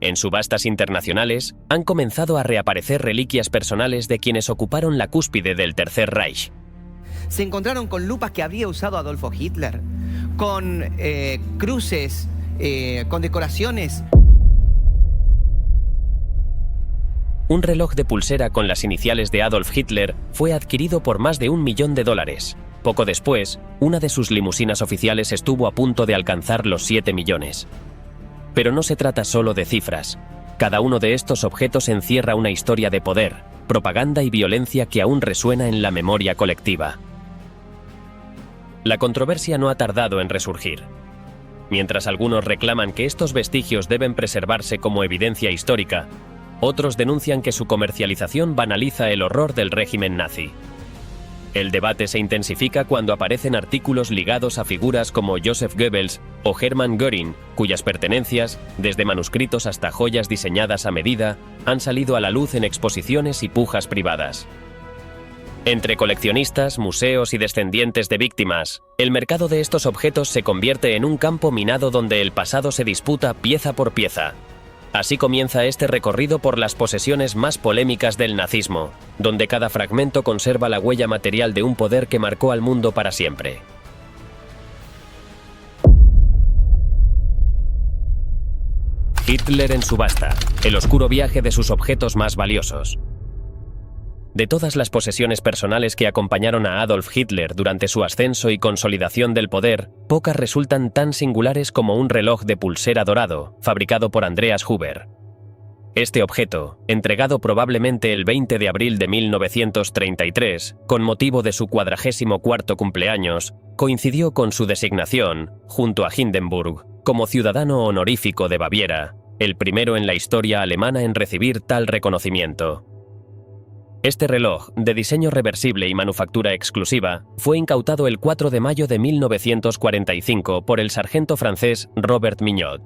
En subastas internacionales, han comenzado a reaparecer reliquias personales de quienes ocuparon la cúspide del Tercer Reich. Se encontraron con lupas que habría usado Adolfo Hitler, con cruces, con decoraciones. Un reloj de pulsera con las iniciales de Adolf Hitler fue adquirido por más de $1 millón. Poco después, una de sus limusinas oficiales estuvo a punto de alcanzar los 7 millones. Pero no se trata solo de cifras. Cada uno de estos objetos encierra una historia de poder, propaganda y violencia que aún resuena en la memoria colectiva. La controversia no ha tardado en resurgir. Mientras algunos reclaman que estos vestigios deben preservarse como evidencia histórica, otros denuncian que su comercialización banaliza el horror del régimen nazi. El debate se intensifica cuando aparecen artículos ligados a figuras como Joseph Goebbels o Hermann Göring, cuyas pertenencias, desde manuscritos hasta joyas diseñadas a medida, han salido a la luz en exposiciones y pujas privadas. Entre coleccionistas, museos y descendientes de víctimas, el mercado de estos objetos se convierte en un campo minado donde el pasado se disputa pieza por pieza. Así comienza este recorrido por las posesiones más polémicas del nazismo, donde cada fragmento conserva la huella material de un poder que marcó al mundo para siempre. Hitler en subasta, el oscuro viaje de sus objetos más valiosos. De todas las posesiones personales que acompañaron a Adolf Hitler durante su ascenso y consolidación del poder, pocas resultan tan singulares como un reloj de pulsera dorado, fabricado por Andreas Huber. Este objeto, entregado probablemente el 20 de abril de 1933, con motivo de su 44º cumpleaños, coincidió con su designación, junto a Hindenburg, como ciudadano honorífico de Baviera, el primero en la historia alemana en recibir tal reconocimiento. Este reloj, de diseño reversible y manufactura exclusiva, fue incautado el 4 de mayo de 1945 por el sargento francés Robert Mignot.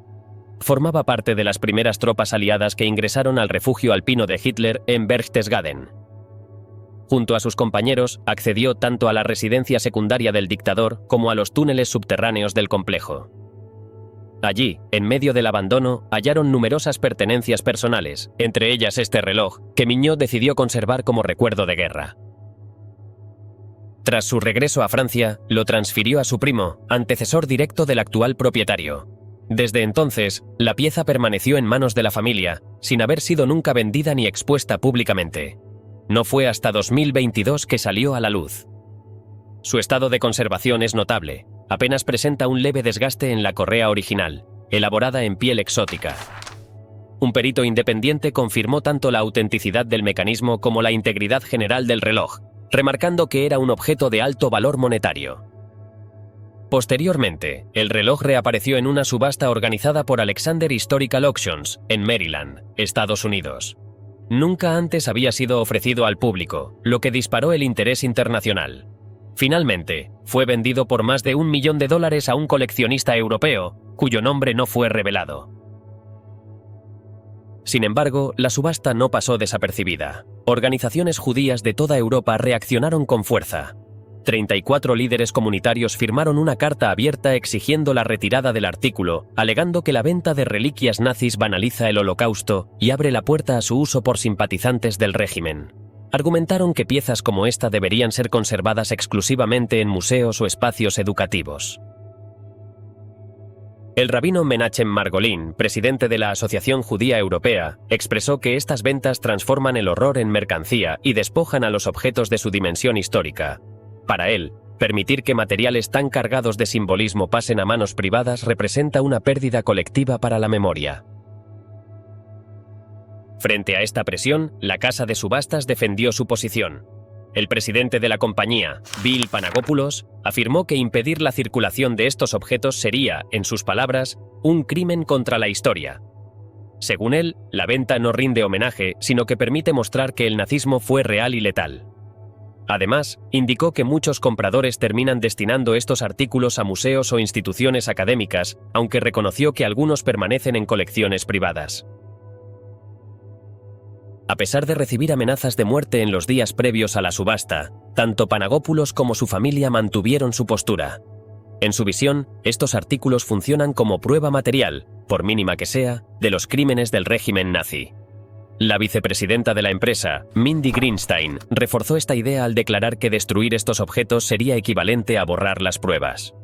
Formaba parte de las primeras tropas aliadas que ingresaron al refugio alpino de Hitler en Berchtesgaden. Junto a sus compañeros, accedió tanto a la residencia secundaria del dictador como a los túneles subterráneos del complejo. Allí, en medio del abandono, hallaron numerosas pertenencias personales, entre ellas este reloj, que Mignot decidió conservar como recuerdo de guerra. Tras su regreso a Francia, lo transfirió a su primo, antecesor directo del actual propietario. Desde entonces, la pieza permaneció en manos de la familia, sin haber sido nunca vendida ni expuesta públicamente. No fue hasta 2022 que salió a la luz. Su estado de conservación es notable. Apenas presenta un leve desgaste en la correa original, elaborada en piel exótica. Un perito independiente confirmó tanto la autenticidad del mecanismo como la integridad general del reloj, remarcando que era un objeto de alto valor monetario. Posteriormente, el reloj reapareció en una subasta organizada por Alexander Historical Auctions, en Maryland, Estados Unidos. Nunca antes había sido ofrecido al público, lo que disparó el interés internacional. Finalmente, fue vendido por más de $1 millón a un coleccionista europeo, cuyo nombre no fue revelado. Sin embargo, la subasta no pasó desapercibida. Organizaciones judías de toda Europa reaccionaron con fuerza. 34 líderes comunitarios firmaron una carta abierta exigiendo la retirada del artículo, alegando que la venta de reliquias nazis banaliza el Holocausto y abre la puerta a su uso por simpatizantes del régimen. Argumentaron que piezas como esta deberían ser conservadas exclusivamente en museos o espacios educativos. El rabino Menachem Margolin, presidente de la Asociación Judía Europea, expresó que estas ventas transforman el horror en mercancía y despojan a los objetos de su dimensión histórica. Para él, permitir que materiales tan cargados de simbolismo pasen a manos privadas representa una pérdida colectiva para la memoria. Frente a esta presión, la casa de subastas defendió su posición. El presidente de la compañía, Bill Panagopoulos, afirmó que impedir la circulación de estos objetos sería, en sus palabras, un crimen contra la historia. Según él, la venta no rinde homenaje, sino que permite mostrar que el nazismo fue real y letal. Además, indicó que muchos compradores terminan destinando estos artículos a museos o instituciones académicas, aunque reconoció que algunos permanecen en colecciones privadas. A pesar de recibir amenazas de muerte en los días previos a la subasta, tanto Panagopoulos como su familia mantuvieron su postura. En su visión, estos artículos funcionan como prueba material, por mínima que sea, de los crímenes del régimen nazi. La vicepresidenta de la empresa, Mindy Greenstein, reforzó esta idea al declarar que destruir estos objetos sería equivalente a borrar las pruebas.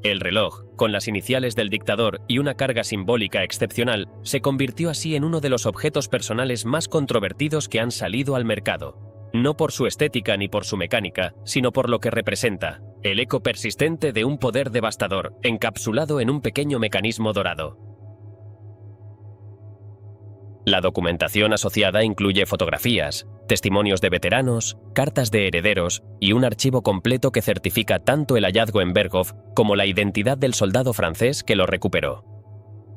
El reloj, con las iniciales del dictador y una carga simbólica excepcional, se convirtió así en uno de los objetos personales más controvertidos que han salido al mercado. No por su estética ni por su mecánica, sino por lo que representa, el eco persistente de un poder devastador, encapsulado en un pequeño mecanismo dorado. La documentación asociada incluye fotografías, testimonios de veteranos, cartas de herederos y un archivo completo que certifica tanto el hallazgo en Berghof como la identidad del soldado francés que lo recuperó.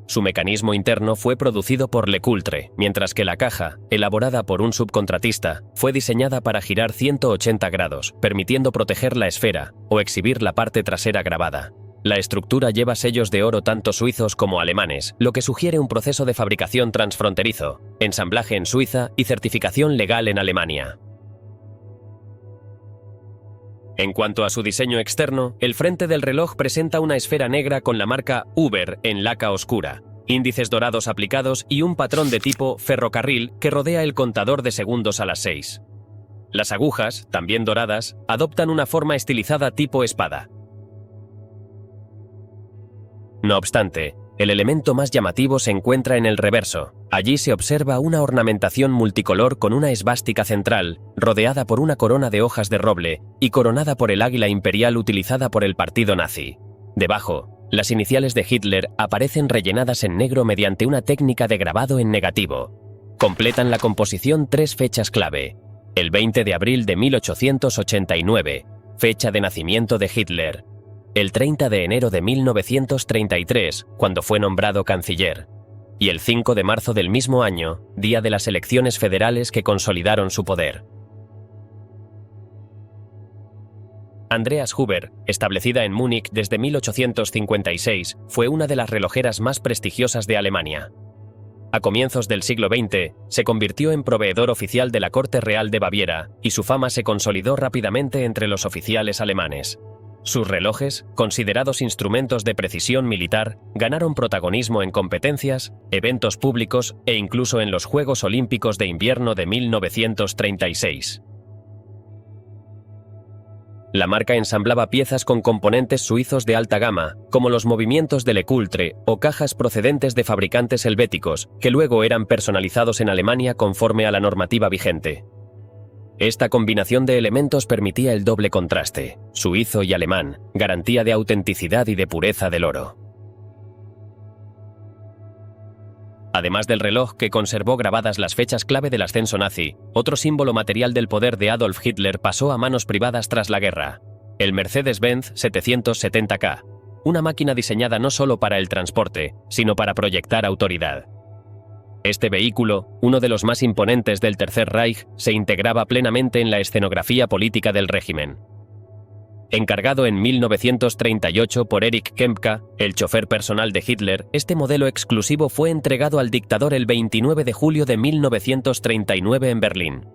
Su mecanismo interno fue producido por Lecoultre, mientras que la caja, elaborada por un subcontratista, fue diseñada para girar 180 grados, permitiendo proteger la esfera o exhibir la parte trasera grabada. La estructura lleva sellos de oro tanto suizos como alemanes, lo que sugiere un proceso de fabricación transfronterizo, ensamblaje en Suiza y certificación legal en Alemania. En cuanto a su diseño externo, el frente del reloj presenta una esfera negra con la marca Uber en laca oscura, índices dorados aplicados y un patrón de tipo ferrocarril que rodea el contador de segundos a las 6. Las agujas, también doradas, adoptan una forma estilizada tipo espada. No obstante, el elemento más llamativo se encuentra en el reverso. Allí se observa una ornamentación multicolor con una esvástica central, rodeada por una corona de hojas de roble y coronada por el águila imperial utilizada por el partido nazi. Debajo, las iniciales de Hitler aparecen rellenadas en negro mediante una técnica de grabado en negativo. Completan la composición 3 fechas clave. El 20 de abril de 1889, fecha de nacimiento de Hitler. El 30 de enero de 1933, cuando fue nombrado canciller, y el 5 de marzo del mismo año, día de las elecciones federales que consolidaron su poder. Andreas Huber, establecida en Múnich desde 1856, fue una de las relojeras más prestigiosas de Alemania. A comienzos del siglo XX, se convirtió en proveedor oficial de la Corte Real de Baviera, y su fama se consolidó rápidamente entre los oficiales alemanes. Sus relojes, considerados instrumentos de precisión militar, ganaron protagonismo en competencias, eventos públicos e incluso en los Juegos Olímpicos de Invierno de 1936. La marca ensamblaba piezas con componentes suizos de alta gama, como los movimientos de Lecoultre o cajas procedentes de fabricantes helvéticos, que luego eran personalizados en Alemania conforme a la normativa vigente. Esta combinación de elementos permitía el doble contraste, suizo y alemán, garantía de autenticidad y de pureza del oro. Además del reloj que conservó grabadas las fechas clave del ascenso nazi, otro símbolo material del poder de Adolf Hitler pasó a manos privadas tras la guerra: el Mercedes-Benz 770K, una máquina diseñada no solo para el transporte, sino para proyectar autoridad. Este vehículo, uno de los más imponentes del Tercer Reich, se integraba plenamente en la escenografía política del régimen. Encargado en 1938 por Erich Kempka, el chofer personal de Hitler, este modelo exclusivo fue entregado al dictador el 29 de julio de 1939 en Berlín.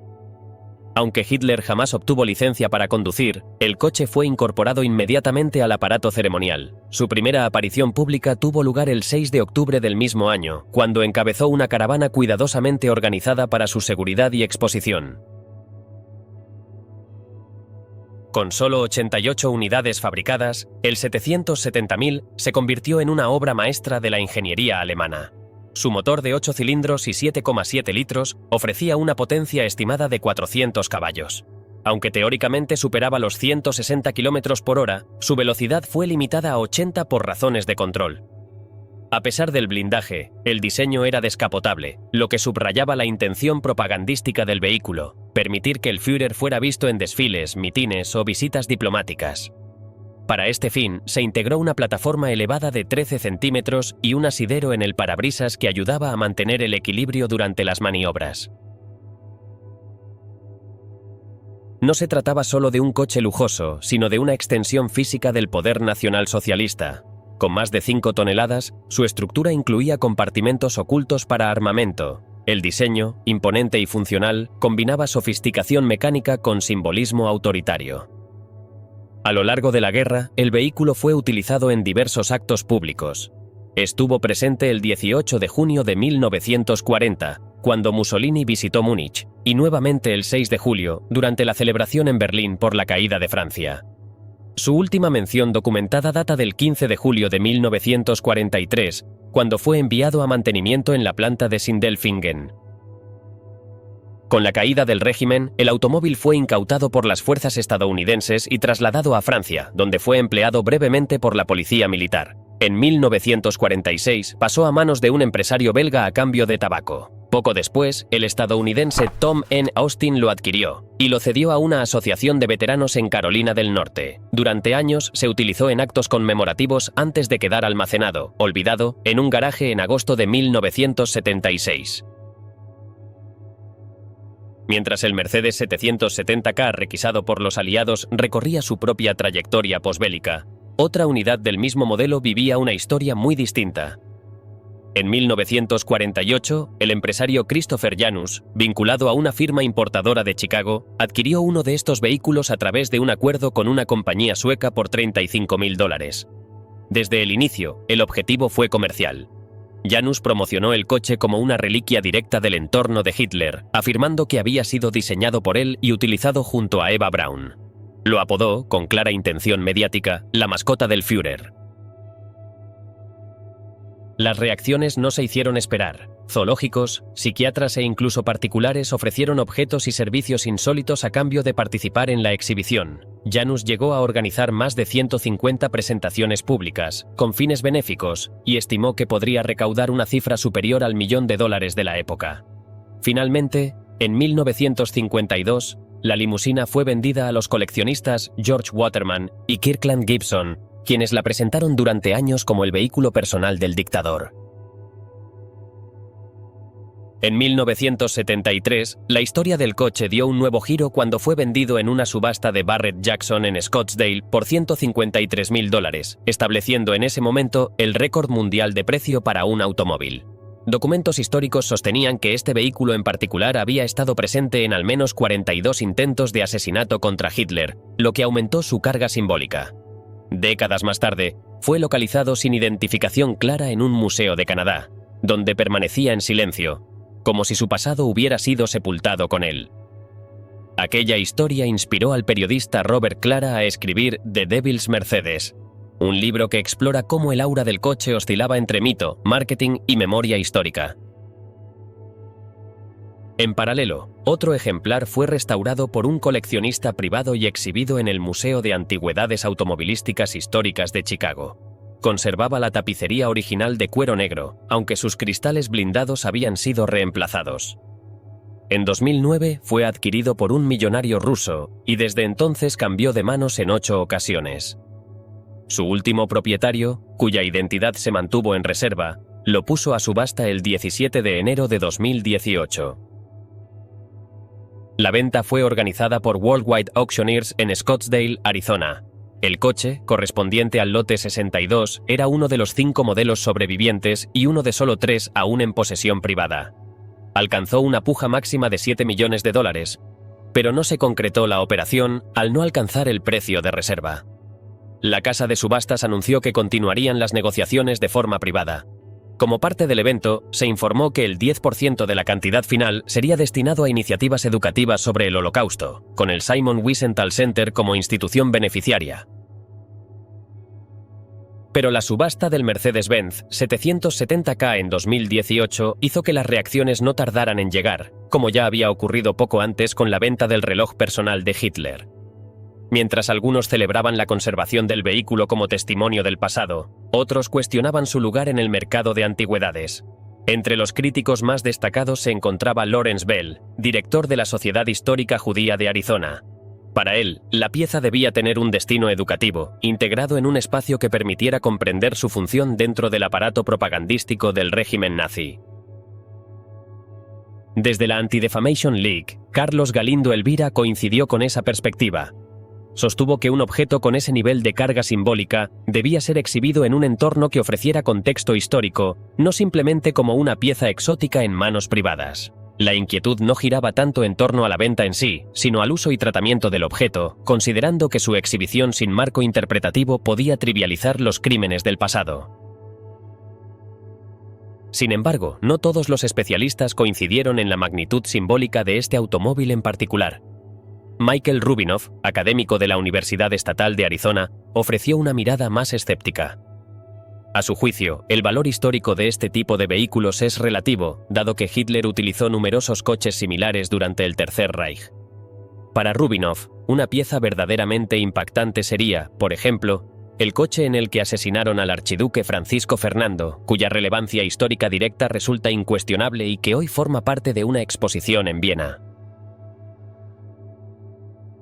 Aunque Hitler jamás obtuvo licencia para conducir, el coche fue incorporado inmediatamente al aparato ceremonial. Su primera aparición pública tuvo lugar el 6 de octubre del mismo año, cuando encabezó una caravana cuidadosamente organizada para su seguridad y exposición. Con solo 88 unidades fabricadas, el 770.000 se convirtió en una obra maestra de la ingeniería alemana. Su motor de 8 cilindros y 7,7 litros ofrecía una potencia estimada de 400 caballos. Aunque teóricamente superaba los 160 km por hora, su velocidad fue limitada a 80 por razones de control. A pesar del blindaje, el diseño era descapotable, lo que subrayaba la intención propagandística del vehículo: permitir que el Führer fuera visto en desfiles, mitines o visitas diplomáticas. Para este fin, se integró una plataforma elevada de 13 centímetros y un asidero en el parabrisas que ayudaba a mantener el equilibrio durante las maniobras. No se trataba solo de un coche lujoso, sino de una extensión física del poder nacionalsocialista. Con más de 5 toneladas, su estructura incluía compartimentos ocultos para armamento. El diseño, imponente y funcional, combinaba sofisticación mecánica con simbolismo autoritario. A lo largo de la guerra, el vehículo fue utilizado en diversos actos públicos. Estuvo presente el 18 de junio de 1940, cuando Mussolini visitó Múnich, y nuevamente el 6 de julio, durante la celebración en Berlín por la caída de Francia. Su última mención documentada data del 15 de julio de 1943, cuando fue enviado a mantenimiento en la planta de Sindelfingen. Con la caída del régimen, el automóvil fue incautado por las fuerzas estadounidenses y trasladado a Francia, donde fue empleado brevemente por la policía militar. En 1946 pasó a manos de un empresario belga a cambio de tabaco. Poco después, el estadounidense Tom N. Austin lo adquirió y lo cedió a una asociación de veteranos en Carolina del Norte. Durante años se utilizó en actos conmemorativos antes de quedar almacenado, olvidado, en un garaje en agosto de 1976. Mientras el Mercedes 770K requisado por los aliados recorría su propia trayectoria posbélica, otra unidad del mismo modelo vivía una historia muy distinta. En 1948, el empresario Christopher Janus, vinculado a una firma importadora de Chicago, adquirió uno de estos vehículos a través de un acuerdo con una compañía sueca por $35.000. Desde el inicio, el objetivo fue comercial. Janus promocionó el coche como una reliquia directa del entorno de Hitler, afirmando que había sido diseñado por él y utilizado junto a Eva Braun. Lo apodó, con clara intención mediática, la mascota del Führer. Las reacciones no se hicieron esperar. Zoológicos, psiquiatras e incluso particulares ofrecieron objetos y servicios insólitos a cambio de participar en la exhibición. Janus llegó a organizar más de 150 presentaciones públicas, con fines benéficos, y estimó que podría recaudar una cifra superior al $1.000.000 de la época. Finalmente, en 1952, la limusina fue vendida a los coleccionistas George Waterman y Kirkland Gibson, quienes la presentaron durante años como el vehículo personal del dictador. En 1973, la historia del coche dio un nuevo giro cuando fue vendido en una subasta de Barrett Jackson en Scottsdale por $153.000, estableciendo en ese momento el récord mundial de precio para un automóvil. Documentos históricos sostenían que este vehículo en particular había estado presente en al menos 42 intentos de asesinato contra Hitler, lo que aumentó su carga simbólica. Décadas más tarde, fue localizado sin identificación clara en un museo de Canadá, donde permanecía en silencio, como si su pasado hubiera sido sepultado con él. Aquella historia inspiró al periodista Robert Clara a escribir The Devil's Mercedes, un libro que explora cómo el aura del coche oscilaba entre mito, marketing y memoria histórica. En paralelo, otro ejemplar fue restaurado por un coleccionista privado y exhibido en el Museo de Antigüedades Automovilísticas Históricas de Chicago. Conservaba la tapicería original de cuero negro, aunque sus cristales blindados habían sido reemplazados. En 2009 fue adquirido por un millonario ruso y desde entonces cambió de manos en 8 ocasiones. Su último propietario, cuya identidad se mantuvo en reserva, lo puso a subasta el 17 de enero de 2018. La venta fue organizada por Worldwide Auctioneers en Scottsdale, Arizona. El coche, correspondiente al lote 62, era uno de los 5 modelos sobrevivientes y uno de solo 3 aún en posesión privada. Alcanzó una puja máxima de $7 millones, pero no se concretó la operación al no alcanzar el precio de reserva. La casa de subastas anunció que continuarían las negociaciones de forma privada. Como parte del evento, se informó que el 10% de la cantidad final sería destinado a iniciativas educativas sobre el Holocausto, con el Simon Wiesenthal Center como institución beneficiaria. Pero la subasta del Mercedes-Benz 770K en 2018 hizo que las reacciones no tardaran en llegar, como ya había ocurrido poco antes con la venta del reloj personal de Hitler. Mientras algunos celebraban la conservación del vehículo como testimonio del pasado, otros cuestionaban su lugar en el mercado de antigüedades. Entre los críticos más destacados se encontraba Lawrence Bell, director de la Sociedad Histórica Judía de Arizona. Para él, la pieza debía tener un destino educativo, integrado en un espacio que permitiera comprender su función dentro del aparato propagandístico del régimen nazi. Desde la Anti-Defamation League, Carlos Galindo Elvira coincidió con esa perspectiva. Sostuvo que un objeto con ese nivel de carga simbólica debía ser exhibido en un entorno que ofreciera contexto histórico, no simplemente como una pieza exótica en manos privadas. La inquietud no giraba tanto en torno a la venta en sí, sino al uso y tratamiento del objeto, considerando que su exhibición sin marco interpretativo podía trivializar los crímenes del pasado. Sin embargo, no todos los especialistas coincidieron en la magnitud simbólica de este automóvil en particular. Michael Rubinoff, académico de la Universidad Estatal de Arizona, ofreció una mirada más escéptica. A su juicio, el valor histórico de este tipo de vehículos es relativo, dado que Hitler utilizó numerosos coches similares durante el Tercer Reich. Para Rubinoff, una pieza verdaderamente impactante sería, por ejemplo, el coche en el que asesinaron al archiduque Francisco Fernando, cuya relevancia histórica directa resulta incuestionable y que hoy forma parte de una exposición en Viena.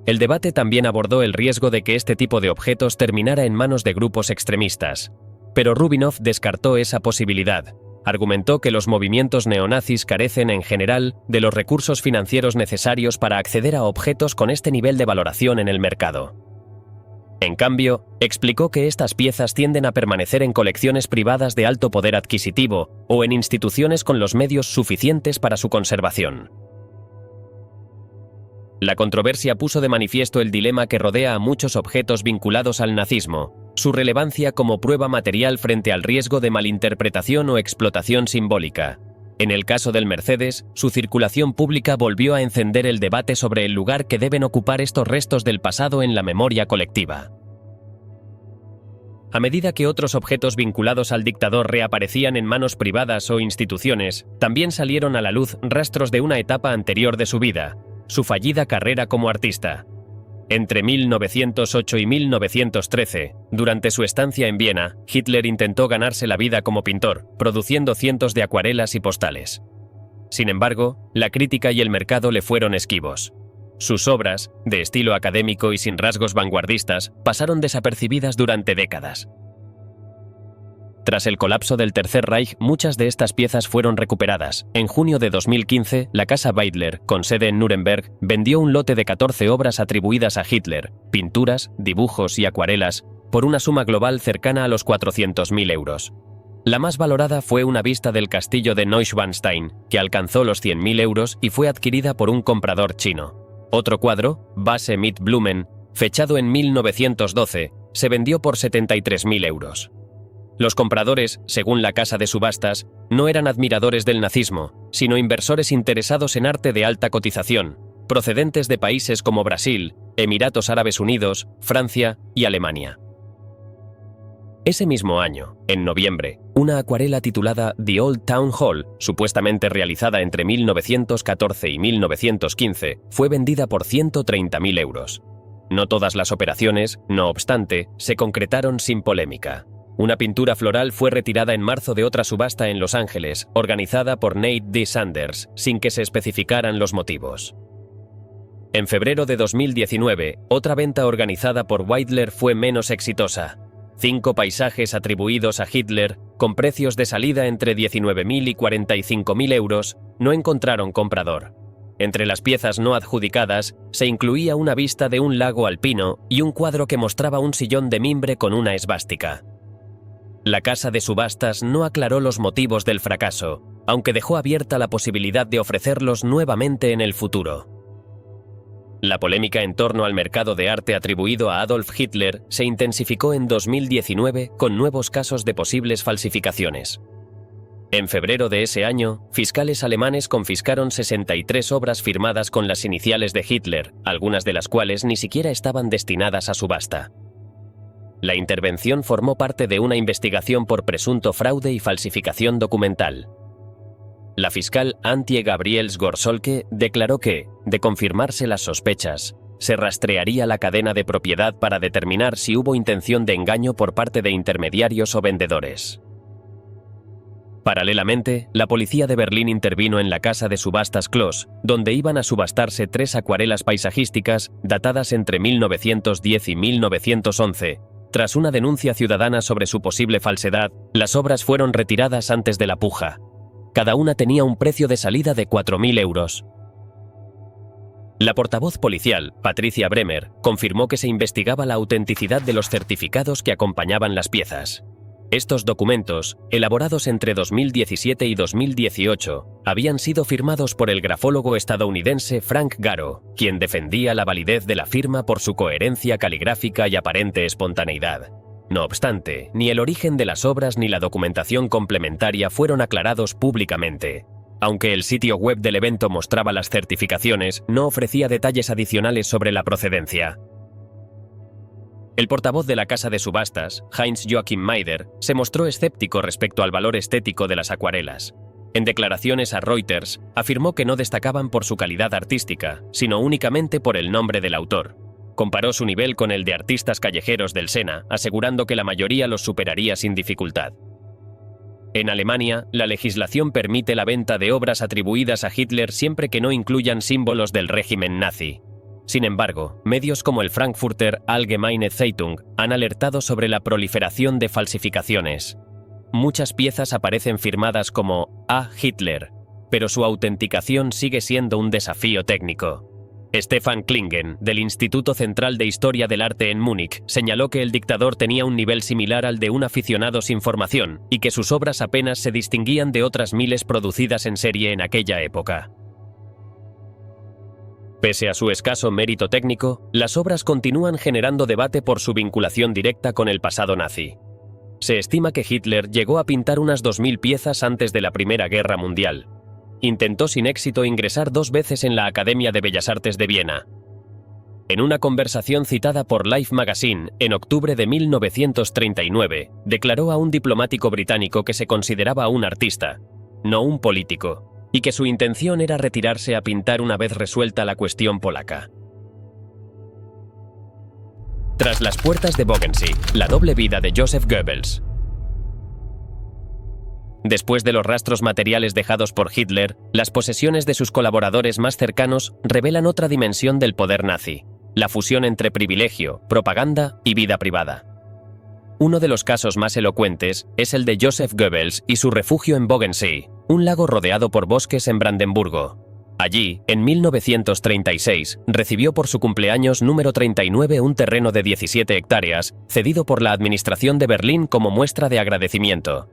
El debate también abordó el riesgo de que este tipo de objetos terminara en manos de grupos extremistas. Pero Rubinoff descartó esa posibilidad. Argumentó que los movimientos neonazis carecen en general de los recursos financieros necesarios para acceder a objetos con este nivel de valoración en el mercado. En cambio, explicó que estas piezas tienden a permanecer en colecciones privadas de alto poder adquisitivo o en instituciones con los medios suficientes para su conservación. La controversia puso de manifiesto el dilema que rodea a muchos objetos vinculados al nazismo, su relevancia como prueba material frente al riesgo de malinterpretación o explotación simbólica. En el caso del Mercedes, su circulación pública volvió a encender el debate sobre el lugar que deben ocupar estos restos del pasado en la memoria colectiva. A medida que otros objetos vinculados al dictador reaparecían en manos privadas o instituciones, también salieron a la luz rastros de una etapa anterior de su vida, su fallida carrera como artista. Entre 1908 y 1913, durante su estancia en Viena, Hitler intentó ganarse la vida como pintor, produciendo cientos de acuarelas y postales. Sin embargo, la crítica y el mercado le fueron esquivos. Sus obras, de estilo académico y sin rasgos vanguardistas, pasaron desapercibidas durante décadas. Tras el colapso del Tercer Reich, muchas de estas piezas fueron recuperadas. En junio de 2015, la casa Weidler, con sede en Nuremberg, vendió un lote de 14 obras atribuidas a Hitler, pinturas, dibujos y acuarelas, por una suma global cercana a los 400.000 euros. La más valorada fue una vista del castillo de Neuschwanstein, que alcanzó los 100.000 euros y fue adquirida por un comprador chino. Otro cuadro, Vase mit Blumen, fechado en 1912, se vendió por 73.000 euros. Los compradores, según la casa de subastas, no eran admiradores del nazismo, sino inversores interesados en arte de alta cotización, procedentes de países como Brasil, Emiratos Árabes Unidos, Francia y Alemania. Ese mismo año, en noviembre, una acuarela titulada The Old Town Hall, supuestamente realizada entre 1914 y 1915, fue vendida por 130.000 euros. No todas las operaciones, no obstante, se concretaron sin polémica. Una pintura floral fue retirada en marzo de otra subasta en Los Ángeles, organizada por Nate D. Sanders, sin que se especificaran los motivos. En febrero de 2019, otra venta organizada por Weidler fue menos exitosa. 5 paisajes atribuidos a Hitler, con precios de salida entre 19.000 y 45.000 euros, no encontraron comprador. Entre las piezas no adjudicadas, se incluía una vista de un lago alpino y un cuadro que mostraba un sillón de mimbre con una esvástica. La casa de subastas no aclaró los motivos del fracaso, aunque dejó abierta la posibilidad de ofrecerlos nuevamente en el futuro. La polémica en torno al mercado de arte atribuido a Adolf Hitler se intensificó en 2019 con nuevos casos de posibles falsificaciones. En febrero de ese año, fiscales alemanes confiscaron 63 obras firmadas con las iniciales de Hitler, algunas de las cuales ni siquiera estaban destinadas a subasta. La intervención formó parte de una investigación por presunto fraude y falsificación documental. La fiscal Antje Gabriels-Gorsolke declaró que, de confirmarse las sospechas, se rastrearía la cadena de propiedad para determinar si hubo intención de engaño por parte de intermediarios o vendedores. Paralelamente, la policía de Berlín intervino en la casa de subastas Kloss, donde iban a subastarse 3 acuarelas paisajísticas datadas entre 1910 y 1911. Tras una denuncia ciudadana sobre su posible falsedad, las obras fueron retiradas antes de la puja. Cada una tenía un precio de salida de 4.000 euros. La portavoz policial, Patricia Bremer, confirmó que se investigaba la autenticidad de los certificados que acompañaban las piezas. Estos documentos, elaborados entre 2017 y 2018, habían sido firmados por el grafólogo estadounidense Frank Garo, quien defendía la validez de la firma por su coherencia caligráfica y aparente espontaneidad. No obstante, ni el origen de las obras ni la documentación complementaria fueron aclarados públicamente. Aunque el sitio web del evento mostraba las certificaciones, no ofrecía detalles adicionales sobre la procedencia. El portavoz de la casa de subastas, Heinz Joachim Maider, se mostró escéptico respecto al valor estético de las acuarelas. En declaraciones a Reuters, afirmó que no destacaban por su calidad artística, sino únicamente por el nombre del autor. Comparó su nivel con el de artistas callejeros del Sena, asegurando que la mayoría los superaría sin dificultad. En Alemania, la legislación permite la venta de obras atribuidas a Hitler siempre que no incluyan símbolos del régimen nazi. Sin embargo, medios como el Frankfurter Allgemeine Zeitung han alertado sobre la proliferación de falsificaciones. Muchas piezas aparecen firmadas como A. Hitler, pero su autenticación sigue siendo un desafío técnico. Stefan Klingen, del Instituto Central de Historia del Arte en Múnich, señaló que el dictador tenía un nivel similar al de un aficionado sin formación y que sus obras apenas se distinguían de otras miles producidas en serie en aquella época. Pese a su escaso mérito técnico, las obras continúan generando debate por su vinculación directa con el pasado nazi. Se estima que Hitler llegó a pintar unas 2000 piezas antes de la Primera Guerra Mundial. Intentó sin éxito ingresar 2 veces en la Academia de Bellas Artes de Viena. En una conversación citada por Life Magazine en octubre de 1939, declaró a un diplomático británico que se consideraba un artista, no un político, y que su intención era retirarse a pintar una vez resuelta la cuestión polaca. Tras las puertas de Bogensee, la doble vida de Joseph Goebbels. Después de los rastros materiales dejados por Hitler, las posesiones de sus colaboradores más cercanos revelan otra dimensión del poder nazi, la fusión entre privilegio, propaganda y vida privada. Uno de los casos más elocuentes es el de Joseph Goebbels y su refugio en Bogensee, un lago rodeado por bosques en Brandenburgo. Allí, en 1936, recibió por su cumpleaños número 39 un terreno de 17 hectáreas, cedido por la administración de Berlín como muestra de agradecimiento.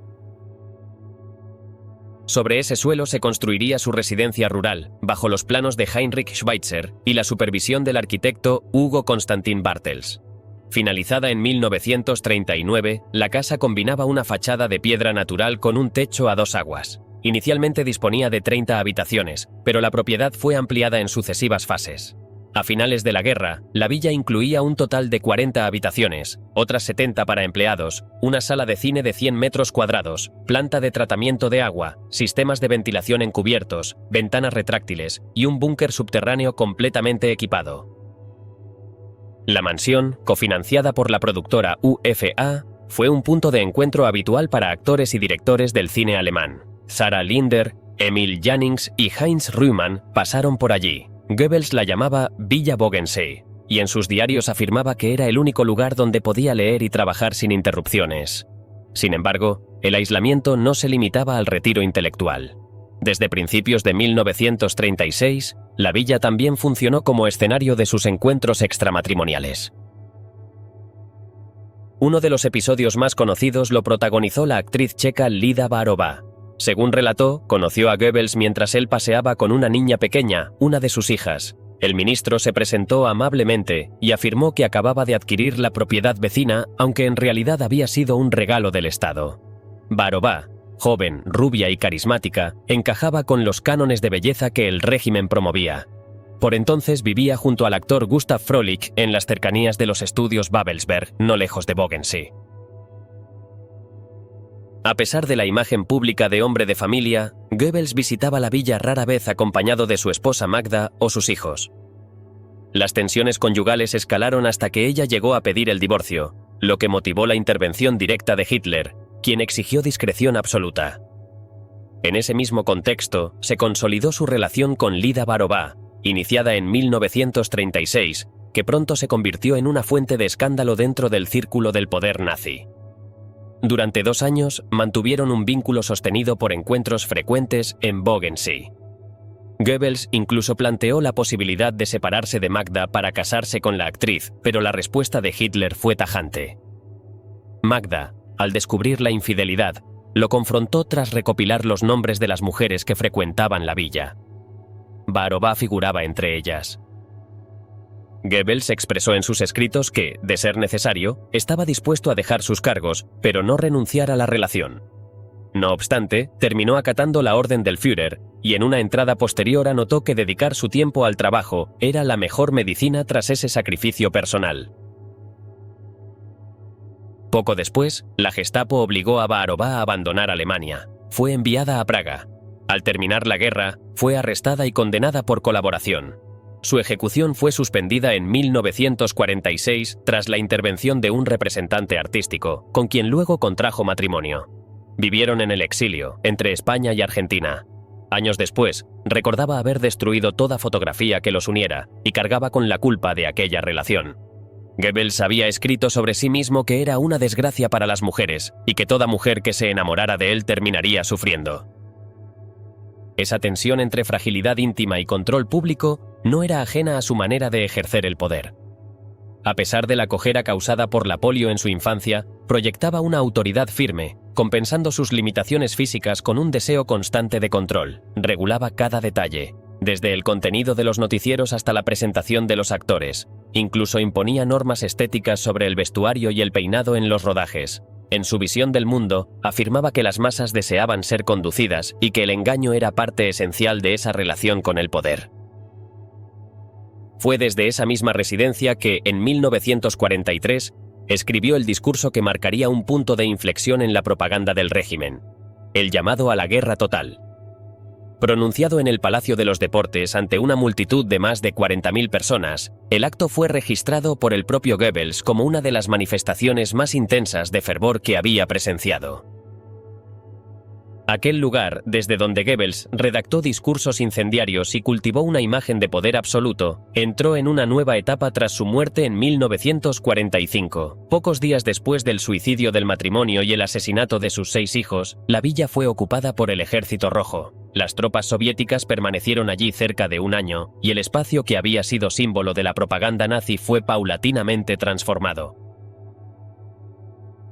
Sobre ese suelo se construiría su residencia rural, bajo los planos de Heinrich Schweitzer y la supervisión del arquitecto Hugo Constantin Bartels. Finalizada en 1939, la casa combinaba una fachada de piedra natural con un techo a 2 aguas. Inicialmente disponía de 30 habitaciones, pero la propiedad fue ampliada en sucesivas fases. A finales de la guerra, la villa incluía un total de 40 habitaciones, otras 70 para empleados, una sala de cine de 100 metros cuadrados, planta de tratamiento de agua, sistemas de ventilación encubiertos, ventanas retráctiles y un búnker subterráneo completamente equipado. La mansión, cofinanciada por la productora UFA, fue un punto de encuentro habitual para actores y directores del cine alemán. Sarah Linder, Emil Jannings y Heinz Rühmann pasaron por allí. Goebbels la llamaba Villa Bogensee, y en sus diarios afirmaba que era el único lugar donde podía leer y trabajar sin interrupciones. Sin embargo, el aislamiento no se limitaba al retiro intelectual. Desde principios de 1936, la villa también funcionó como escenario de sus encuentros extramatrimoniales. Uno de los episodios más conocidos lo protagonizó la actriz checa Lida Barová. Según relató, conoció a Goebbels mientras él paseaba con una niña pequeña, una de sus hijas. El ministro se presentó amablemente y afirmó que acababa de adquirir la propiedad vecina, aunque en realidad había sido un regalo del Estado. Barová, joven, rubia y carismática, encajaba con los cánones de belleza que el régimen promovía. Por entonces vivía junto al actor Gustav Fröhlich en las cercanías de los estudios Babelsberg, no lejos de Bogensee. A pesar de la imagen pública de hombre de familia, Goebbels visitaba la villa rara vez acompañado de su esposa Magda o sus hijos. Las tensiones conyugales escalaron hasta que ella llegó a pedir el divorcio, lo que motivó la intervención directa de Hitler, quien exigió discreción absoluta. En ese mismo contexto, se consolidó su relación con Lida Barová, iniciada en 1936, que pronto se convirtió en una fuente de escándalo dentro del círculo del poder nazi. Durante 2 años mantuvieron un vínculo sostenido por encuentros frecuentes en Bogensee. Goebbels incluso planteó la posibilidad de separarse de Magda para casarse con la actriz, pero la respuesta de Hitler fue tajante. Magda, al descubrir la infidelidad, lo confrontó tras recopilar los nombres de las mujeres que frecuentaban la villa. Baarová figuraba entre ellas. Goebbels expresó en sus escritos que, de ser necesario, estaba dispuesto a dejar sus cargos, pero no renunciar a la relación. No obstante, terminó acatando la orden del Führer, y en una entrada posterior anotó que dedicar su tiempo al trabajo era la mejor medicina tras ese sacrificio personal. Poco después, la Gestapo obligó a Baarová a abandonar Alemania. Fue enviada a Praga. Al terminar la guerra, fue arrestada y condenada por colaboración. Su ejecución fue suspendida en 1946 tras la intervención de un representante artístico, con quien luego contrajo matrimonio. Vivieron en el exilio, entre España y Argentina. Años después, recordaba haber destruido toda fotografía que los uniera y cargaba con la culpa de aquella relación. Goebbels había escrito sobre sí mismo que era una desgracia para las mujeres y que toda mujer que se enamorara de él terminaría sufriendo. Esa tensión entre fragilidad íntima y control público no era ajena a su manera de ejercer el poder. A pesar de la cojera causada por la polio en su infancia, proyectaba una autoridad firme, compensando sus limitaciones físicas con un deseo constante de control. Regulaba cada detalle, desde el contenido de los noticieros hasta la presentación de los actores. Incluso imponía normas estéticas sobre el vestuario y el peinado en los rodajes. En su visión del mundo, afirmaba que las masas deseaban ser conducidas y que el engaño era parte esencial de esa relación con el poder. Fue desde esa misma residencia que, en 1943, escribió el discurso que marcaría un punto de inflexión en la propaganda del régimen, el llamado a la guerra total. Pronunciado en el Palacio de los Deportes ante una multitud de más de 40.000 personas, el acto fue registrado por el propio Goebbels como una de las manifestaciones más intensas de fervor que había presenciado. Aquel lugar, desde donde Goebbels redactó discursos incendiarios y cultivó una imagen de poder absoluto, entró en una nueva etapa tras su muerte en 1945. Pocos días después del suicidio del matrimonio y el asesinato de sus 6 hijos, la villa fue ocupada por el Ejército Rojo. Las tropas soviéticas permanecieron allí cerca de un año, y el espacio que había sido símbolo de la propaganda nazi fue paulatinamente transformado.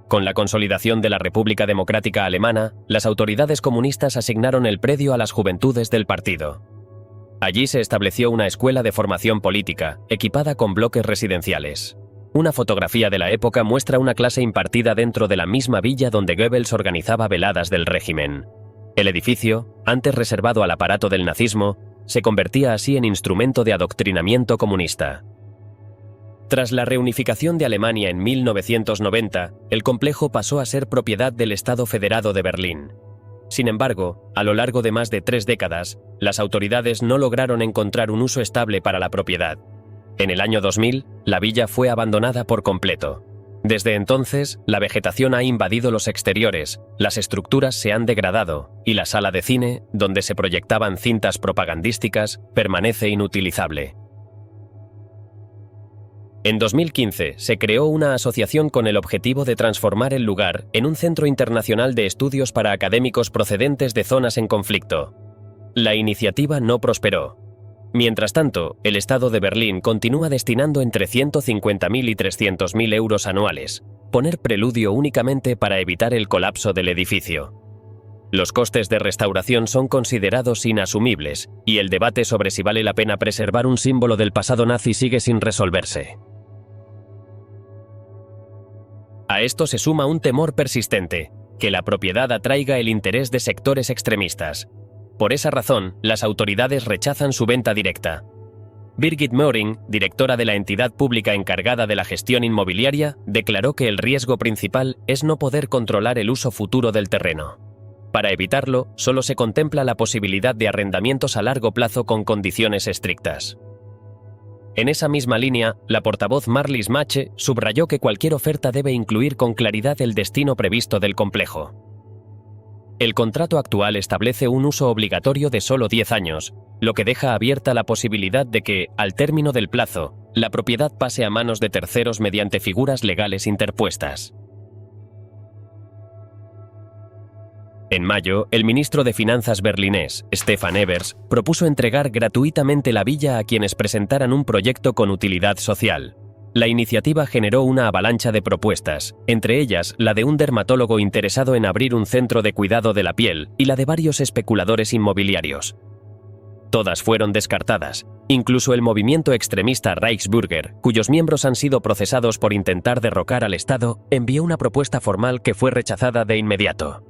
Con la consolidación de la República Democrática Alemana, las autoridades comunistas asignaron el predio a las juventudes del partido. Allí se estableció una escuela de formación política, equipada con bloques residenciales. Una fotografía de la época muestra una clase impartida dentro de la misma villa donde Goebbels organizaba veladas del régimen. El edificio, antes reservado al aparato del nazismo, se convertía así en instrumento de adoctrinamiento comunista. Tras la reunificación de Alemania en 1990, el complejo pasó a ser propiedad del Estado Federado de Berlín. Sin embargo, a lo largo de más de 3 décadas, las autoridades no lograron encontrar un uso estable para la propiedad. En el año 2000, la villa fue abandonada por completo. Desde entonces, la vegetación ha invadido los exteriores, las estructuras se han degradado, y la sala de cine, donde se proyectaban cintas propagandísticas, permanece inutilizable. En 2015 se creó una asociación con el objetivo de transformar el lugar en un centro internacional de estudios para académicos procedentes de zonas en conflicto. La iniciativa no prosperó. Mientras tanto, el Estado de Berlín continúa destinando entre 150.000 y 300.000 euros anuales, poner preludio únicamente para evitar el colapso del edificio. Los costes de restauración son considerados inasumibles, y el debate sobre si vale la pena preservar un símbolo del pasado nazi sigue sin resolverse. A esto se suma un temor persistente, que la propiedad atraiga el interés de sectores extremistas. Por esa razón, las autoridades rechazan su venta directa. Birgit Möhring, directora de la entidad pública encargada de la gestión inmobiliaria, declaró que el riesgo principal es no poder controlar el uso futuro del terreno. Para evitarlo, solo se contempla la posibilidad de arrendamientos a largo plazo con condiciones estrictas. En esa misma línea, la portavoz Marlies Mache subrayó que cualquier oferta debe incluir con claridad el destino previsto del complejo. El contrato actual establece un uso obligatorio de solo 10 años, lo que deja abierta la posibilidad de que, al término del plazo, la propiedad pase a manos de terceros mediante figuras legales interpuestas. En mayo, el ministro de Finanzas berlinés, Stefan Evers, propuso entregar gratuitamente la villa a quienes presentaran un proyecto con utilidad social. La iniciativa generó una avalancha de propuestas, entre ellas la de un dermatólogo interesado en abrir un centro de cuidado de la piel y la de varios especuladores inmobiliarios. Todas fueron descartadas, incluso el movimiento extremista Reichsbürger, cuyos miembros han sido procesados por intentar derrocar al Estado, envió una propuesta formal que fue rechazada de inmediato.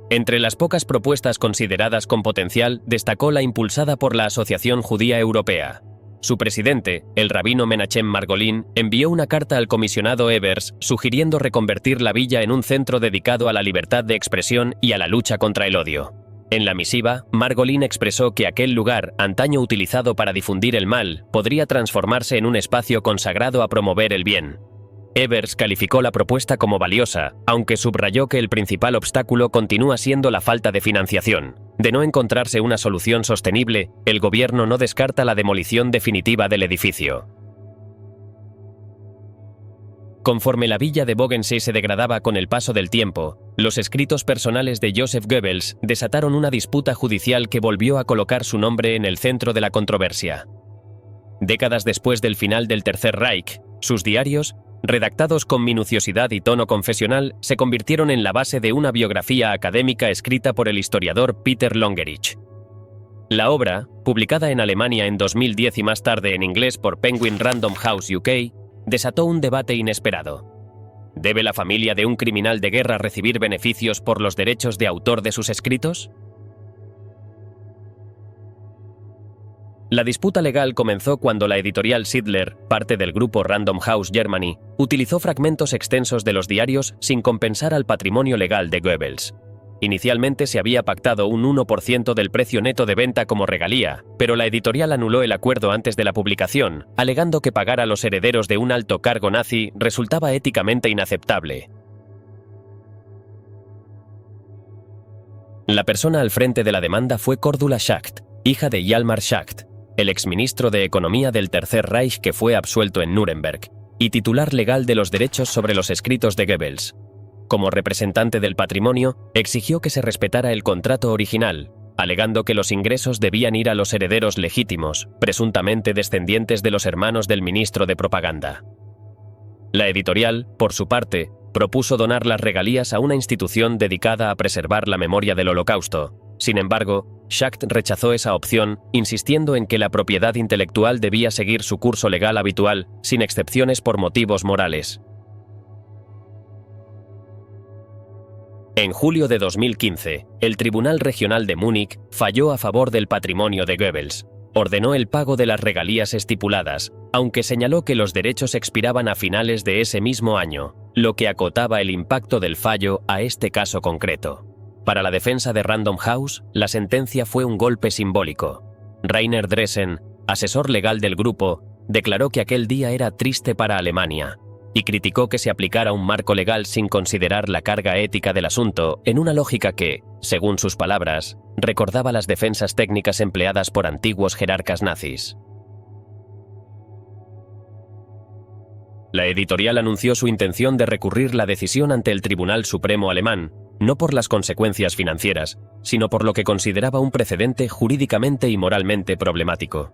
Entre las pocas propuestas consideradas con potencial, destacó la impulsada por la Asociación Judía Europea. Su presidente, el rabino Menachem Margolin, envió una carta al comisionado Evers sugiriendo reconvertir la villa en un centro dedicado a la libertad de expresión y a la lucha contra el odio. En la misiva, Margolin expresó que aquel lugar, antaño utilizado para difundir el mal, podría transformarse en un espacio consagrado a promover el bien. Evers calificó la propuesta como valiosa, aunque subrayó que el principal obstáculo continúa siendo la falta de financiación. De no encontrarse una solución sostenible, el gobierno no descarta la demolición definitiva del edificio. Conforme la villa de Bogensee se degradaba con el paso del tiempo, los escritos personales de Joseph Goebbels desataron una disputa judicial que volvió a colocar su nombre en el centro de la controversia. Décadas después del final del Tercer Reich, sus diarios, redactados con minuciosidad y tono confesional, se convirtieron en la base de una biografía académica escrita por el historiador Peter Longerich. La obra, publicada en Alemania en 2010 y más tarde en inglés por Penguin Random House UK, desató un debate inesperado. ¿Debe la familia de un criminal de guerra recibir beneficios por los derechos de autor de sus escritos? La disputa legal comenzó cuando la editorial Sidler, parte del grupo Random House Germany, utilizó fragmentos extensos de los diarios sin compensar al patrimonio legal de Goebbels. Inicialmente se había pactado un 1% del precio neto de venta como regalía, pero la editorial anuló el acuerdo antes de la publicación, alegando que pagar a los herederos de un alto cargo nazi resultaba éticamente inaceptable. La persona al frente de la demanda fue Cordula Schacht, hija de Hjalmar Schacht, el exministro de Economía del Tercer Reich que fue absuelto en Nuremberg, y titular legal de los derechos sobre los escritos de Goebbels. Como representante del patrimonio, exigió que se respetara el contrato original, alegando que los ingresos debían ir a los herederos legítimos, presuntamente descendientes de los hermanos del ministro de propaganda. La editorial, por su parte, propuso donar las regalías a una institución dedicada a preservar la memoria del Holocausto. Sin embargo, Schacht rechazó esa opción, insistiendo en que la propiedad intelectual debía seguir su curso legal habitual, sin excepciones por motivos morales. En julio de 2015, el Tribunal Regional de Múnich falló a favor del patrimonio de Goebbels. Ordenó el pago de las regalías estipuladas, aunque señaló que los derechos expiraban a finales de ese mismo año, lo que acotaba el impacto del fallo a este caso concreto. Para la defensa de Random House, la sentencia fue un golpe simbólico. Rainer Dressen, asesor legal del grupo, declaró que aquel día era triste para Alemania, y criticó que se aplicara un marco legal sin considerar la carga ética del asunto, en una lógica que, según sus palabras, recordaba las defensas técnicas empleadas por antiguos jerarcas nazis. La editorial anunció su intención de recurrir la decisión ante el Tribunal Supremo alemán, no por las consecuencias financieras, sino por lo que consideraba un precedente jurídicamente y moralmente problemático.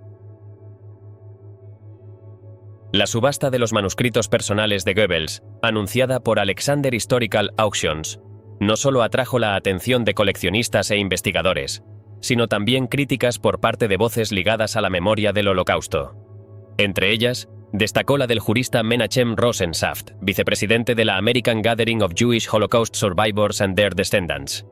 La subasta de los manuscritos personales de Goebbels, anunciada por Alexander Historical Auctions, no solo atrajo la atención de coleccionistas e investigadores, sino también críticas por parte de voces ligadas a la memoria del Holocausto. Entre ellas, destacó la del jurista Menachem Rosensaft, vicepresidente de la American Gathering of Jewish Holocaust Survivors and Their Descendants.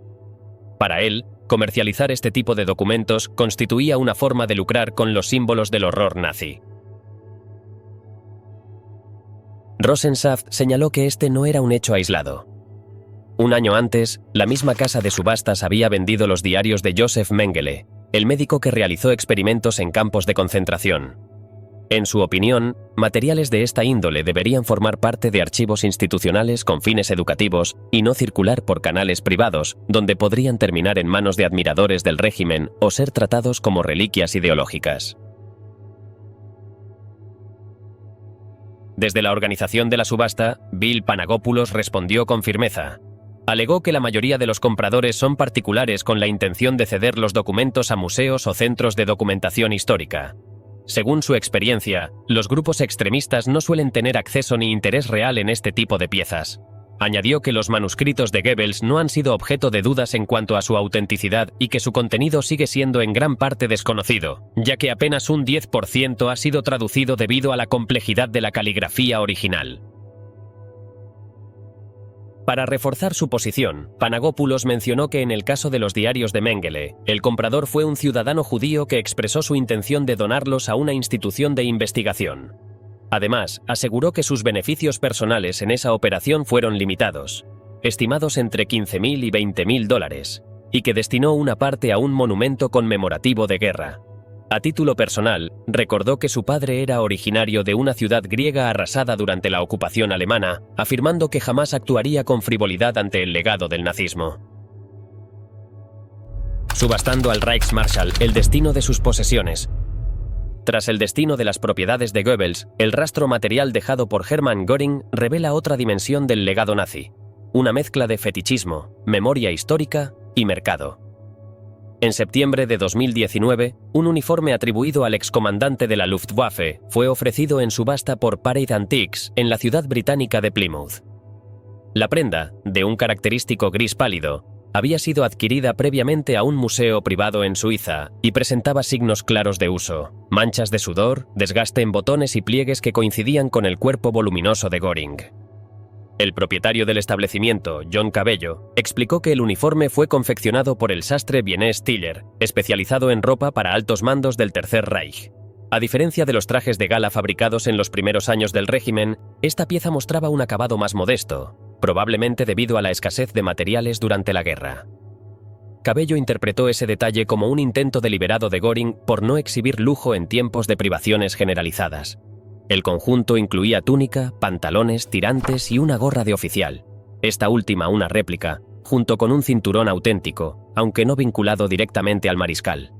Para él, comercializar este tipo de documentos constituía una forma de lucrar con los símbolos del horror nazi. Rosensaft señaló que este no era un hecho aislado. Un año antes, la misma casa de subastas había vendido los diarios de Joseph Mengele, el médico que realizó experimentos en campos de concentración. En su opinión, materiales de esta índole deberían formar parte de archivos institucionales con fines educativos y no circular por canales privados, donde podrían terminar en manos de admiradores del régimen o ser tratados como reliquias ideológicas. Desde la organización de la subasta, Bill Panagopoulos respondió con firmeza. Alegó que la mayoría de los compradores son particulares con la intención de ceder los documentos a museos o centros de documentación histórica. Según su experiencia, los grupos extremistas no suelen tener acceso ni interés real en este tipo de piezas. Añadió que los manuscritos de Goebbels no han sido objeto de dudas en cuanto a su autenticidad y que su contenido sigue siendo en gran parte desconocido, ya que apenas un 10% ha sido traducido debido a la complejidad de la caligrafía original. Para reforzar su posición, Panagopoulos mencionó que en el caso de los diarios de Mengele, el comprador fue un ciudadano judío que expresó su intención de donarlos a una institución de investigación. Además, aseguró que sus beneficios personales en esa operación fueron limitados, estimados entre $15.000 y $20.000, y que destinó una parte a un monumento conmemorativo de guerra. A título personal, recordó que su padre era originario de una ciudad griega arrasada durante la ocupación alemana, afirmando que jamás actuaría con frivolidad ante el legado del nazismo. Subastando al Reichsmarschall el destino de sus posesiones. Tras el destino de las propiedades de Goebbels, el rastro material dejado por Hermann Göring revela otra dimensión del legado nazi, una mezcla de fetichismo, memoria histórica y mercado. En septiembre de 2019, un uniforme atribuido al excomandante de la Luftwaffe fue ofrecido en subasta por Parade Antiques en la ciudad británica de Plymouth. La prenda, de un característico gris pálido, había sido adquirida previamente a un museo privado en Suiza y presentaba signos claros de uso, manchas de sudor, desgaste en botones y pliegues que coincidían con el cuerpo voluminoso de Göring. El propietario del establecimiento, John Cabello, explicó que el uniforme fue confeccionado por el sastre Viennet Stiller, especializado en ropa para altos mandos del Tercer Reich. A diferencia de los trajes de gala fabricados en los primeros años del régimen, esta pieza mostraba un acabado más modesto, probablemente debido a la escasez de materiales durante la guerra. Cabello interpretó ese detalle como un intento deliberado de Göring por no exhibir lujo en tiempos de privaciones generalizadas. El conjunto incluía túnica, pantalones, tirantes y una gorra de oficial, esta última una réplica, junto con un cinturón auténtico, aunque no vinculado directamente al mariscal.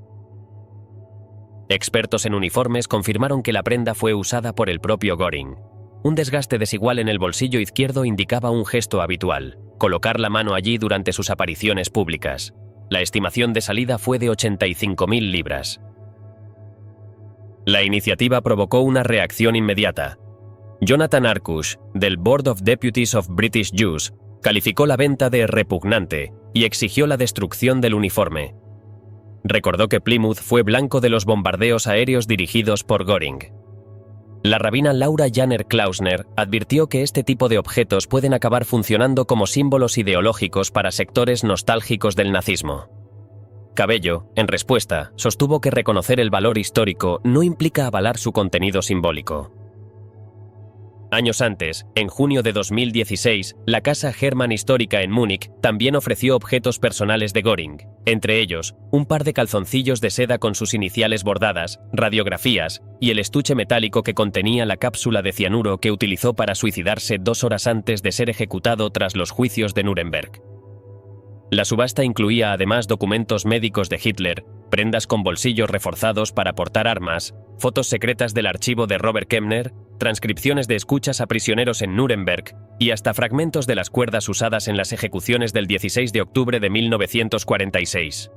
Expertos en uniformes confirmaron que la prenda fue usada por el propio Göring. Un desgaste desigual en el bolsillo izquierdo indicaba un gesto habitual, colocar la mano allí durante sus apariciones públicas. La estimación de salida fue de 85.000 libras. La iniciativa provocó una reacción inmediata. Jonathan Arkush, del Board of Deputies of British Jews, calificó la venta de repugnante y exigió la destrucción del uniforme. Recordó que Plymouth fue blanco de los bombardeos aéreos dirigidos por Göring. La rabina Laura Janner Klausner advirtió que este tipo de objetos pueden acabar funcionando como símbolos ideológicos para sectores nostálgicos del nazismo. Cabello, en respuesta, sostuvo que reconocer el valor histórico no implica avalar su contenido simbólico. Años antes, en junio de 2016, la Casa Hermann Histórica en Múnich también ofreció objetos personales de Göring, entre ellos, un par de calzoncillos de seda con sus iniciales bordadas, radiografías y el estuche metálico que contenía la cápsula de cianuro que utilizó para suicidarse 2 horas antes de ser ejecutado tras los juicios de Nuremberg. La subasta incluía además documentos médicos de Hitler, prendas con bolsillos reforzados para portar armas, fotos secretas del archivo de Robert Kemner, transcripciones de escuchas a prisioneros en Nuremberg y hasta fragmentos de las cuerdas usadas en las ejecuciones del 16 de octubre de 1946.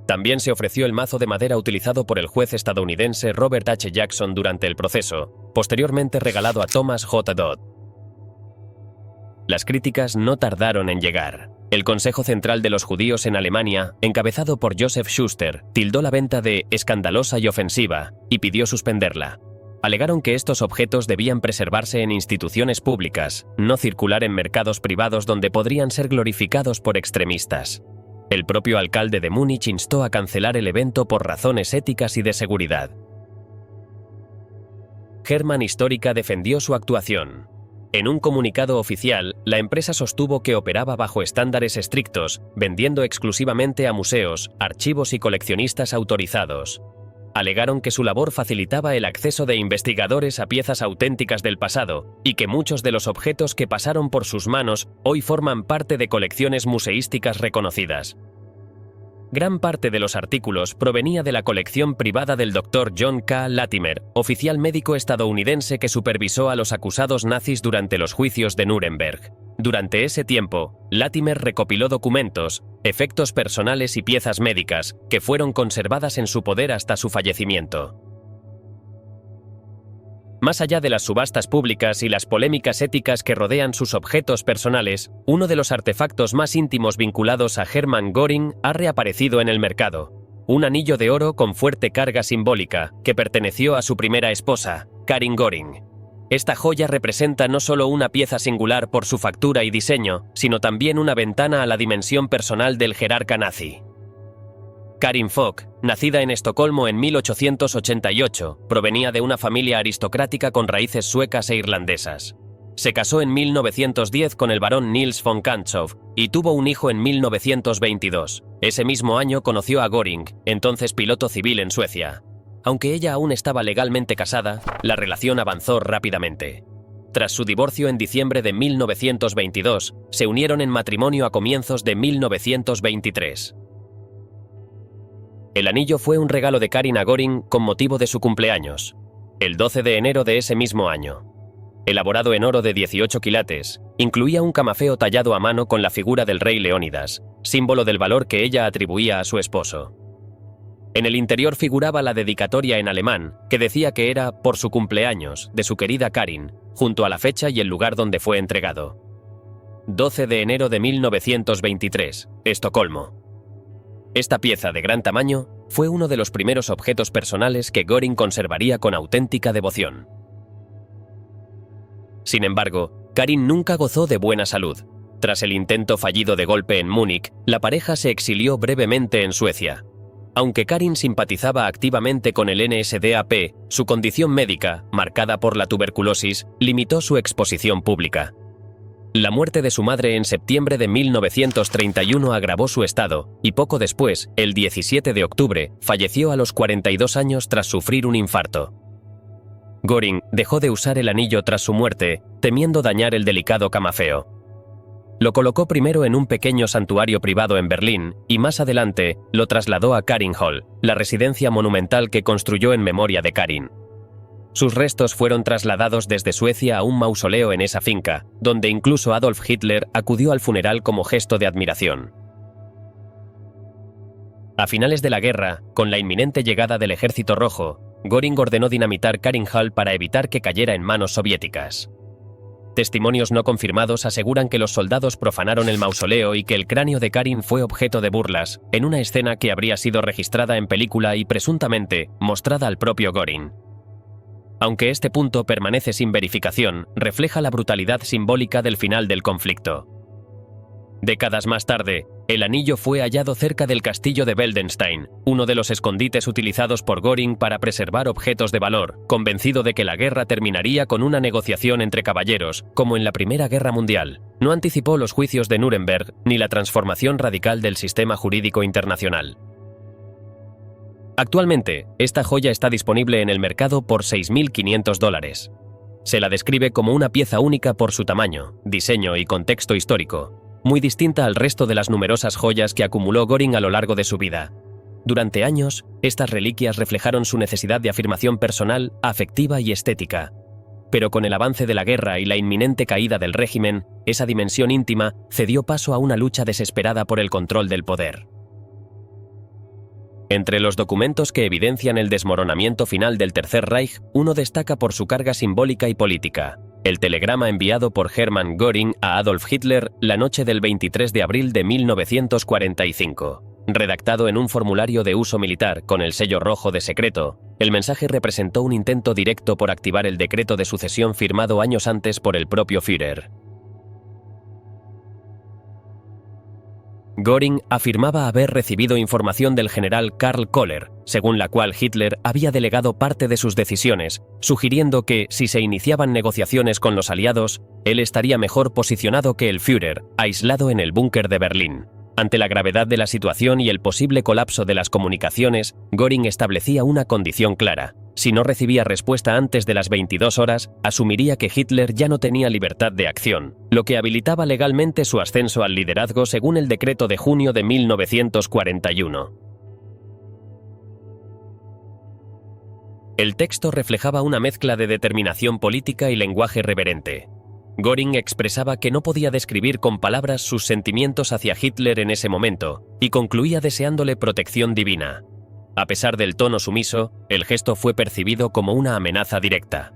También se ofreció el mazo de madera utilizado por el juez estadounidense Robert H. Jackson durante el proceso, posteriormente regalado a Thomas J. Dodd. Las críticas no tardaron en llegar. El Consejo Central de los Judíos en Alemania, encabezado por Joseph Schuster, tildó la venta de escandalosa y ofensiva y pidió suspenderla. Alegaron que estos objetos debían preservarse en instituciones públicas, no circular en mercados privados donde podrían ser glorificados por extremistas. El propio alcalde de Múnich instó a cancelar el evento por razones éticas y de seguridad. Hermann Histórica defendió su actuación. En un comunicado oficial, la empresa sostuvo que operaba bajo estándares estrictos, vendiendo exclusivamente a museos, archivos y coleccionistas autorizados. Alegaron que su labor facilitaba el acceso de investigadores a piezas auténticas del pasado y que muchos de los objetos que pasaron por sus manos hoy forman parte de colecciones museísticas reconocidas. Gran parte de los artículos provenía de la colección privada del Dr. John K. Latimer, oficial médico estadounidense que supervisó a los acusados nazis durante los juicios de Nuremberg. Durante ese tiempo, Latimer recopiló documentos, efectos personales y piezas médicas que fueron conservadas en su poder hasta su fallecimiento. Más allá de las subastas públicas y las polémicas éticas que rodean sus objetos personales, uno de los artefactos más íntimos vinculados a Hermann Göring ha reaparecido en el mercado. Un anillo de oro con fuerte carga simbólica, que perteneció a su primera esposa, Karin Göring. Esta joya representa no solo una pieza singular por su factura y diseño, sino también una ventana a la dimensión personal del jerarca nazi. Karin Fock, nacida en Estocolmo en 1888, provenía de una familia aristocrática con raíces suecas e irlandesas. Se casó en 1910 con el barón Nils von Kantzow y tuvo un hijo en 1922. Ese mismo año conoció a Göring, entonces piloto civil en Suecia. Aunque ella aún estaba legalmente casada, la relación avanzó rápidamente. Tras su divorcio en diciembre de 1922, se unieron en matrimonio a comienzos de 1923. El anillo fue un regalo de Karin a Göring con motivo de su cumpleaños, el 12 de enero de ese mismo año. Elaborado en oro de 18 quilates, incluía un camafeo tallado a mano con la figura del rey Leónidas, símbolo del valor que ella atribuía a su esposo. En el interior figuraba la dedicatoria en alemán, que decía que era por su cumpleaños, de su querida Karin, junto a la fecha y el lugar donde fue entregado. 12 de enero de 1923, Estocolmo. Esta pieza de gran tamaño fue uno de los primeros objetos personales que Göring conservaría con auténtica devoción. Sin embargo, Karin nunca gozó de buena salud. Tras el intento fallido de golpe en Múnich, la pareja se exilió brevemente en Suecia. Aunque Karin simpatizaba activamente con el NSDAP, su condición médica, marcada por la tuberculosis, limitó su exposición pública. La muerte de su madre en septiembre de 1931 agravó su estado, y poco después, el 17 de octubre, falleció a los 42 años tras sufrir un infarto. Göring dejó de usar el anillo tras su muerte, temiendo dañar el delicado camafeo. Lo colocó primero en un pequeño santuario privado en Berlín, y más adelante, lo trasladó a Karin Hall, la residencia monumental que construyó en memoria de Karin. Sus restos fueron trasladados desde Suecia a un mausoleo en esa finca, donde incluso Adolf Hitler acudió al funeral como gesto de admiración. A finales de la guerra, con la inminente llegada del Ejército Rojo, Göring ordenó dinamitar Karin Hall para evitar que cayera en manos soviéticas. Testimonios no confirmados aseguran que los soldados profanaron el mausoleo y que el cráneo de Karin fue objeto de burlas, en una escena que habría sido registrada en película y presuntamente mostrada al propio Göring. Aunque este punto permanece sin verificación, refleja la brutalidad simbólica del final del conflicto. Décadas más tarde, el anillo fue hallado cerca del castillo de Weldenstein, uno de los escondites utilizados por Göring para preservar objetos de valor, convencido de que la guerra terminaría con una negociación entre caballeros, como en la Primera Guerra Mundial. No anticipó los juicios de Nuremberg ni la transformación radical del sistema jurídico internacional. Actualmente, esta joya está disponible en el mercado por $6.500. Se la describe como una pieza única por su tamaño, diseño y contexto histórico, muy distinta al resto de las numerosas joyas que acumuló Göring a lo largo de su vida. Durante años, estas reliquias reflejaron su necesidad de afirmación personal, afectiva y estética. Pero con el avance de la guerra y la inminente caída del régimen, esa dimensión íntima cedió paso a una lucha desesperada por el control del poder. Entre los documentos que evidencian el desmoronamiento final del Tercer Reich, uno destaca por su carga simbólica y política: el telegrama enviado por Hermann Göring a Adolf Hitler la noche del 23 de abril de 1945. Redactado en un formulario de uso militar con el sello rojo de secreto, el mensaje representó un intento directo por activar el decreto de sucesión firmado años antes por el propio Führer. Göring afirmaba haber recibido información del general Karl Koller, según la cual Hitler había delegado parte de sus decisiones, sugiriendo que, si se iniciaban negociaciones con los aliados, él estaría mejor posicionado que el Führer, aislado en el búnker de Berlín. Ante la gravedad de la situación y el posible colapso de las comunicaciones, Göring establecía una condición clara: si no recibía respuesta antes de las 22 horas, asumiría que Hitler ya no tenía libertad de acción, lo que habilitaba legalmente su ascenso al liderazgo según el decreto de junio de 1941. El texto reflejaba una mezcla de determinación política y lenguaje reverente. Göring expresaba que no podía describir con palabras sus sentimientos hacia Hitler en ese momento, y concluía deseándole protección divina. A pesar del tono sumiso, el gesto fue percibido como una amenaza directa.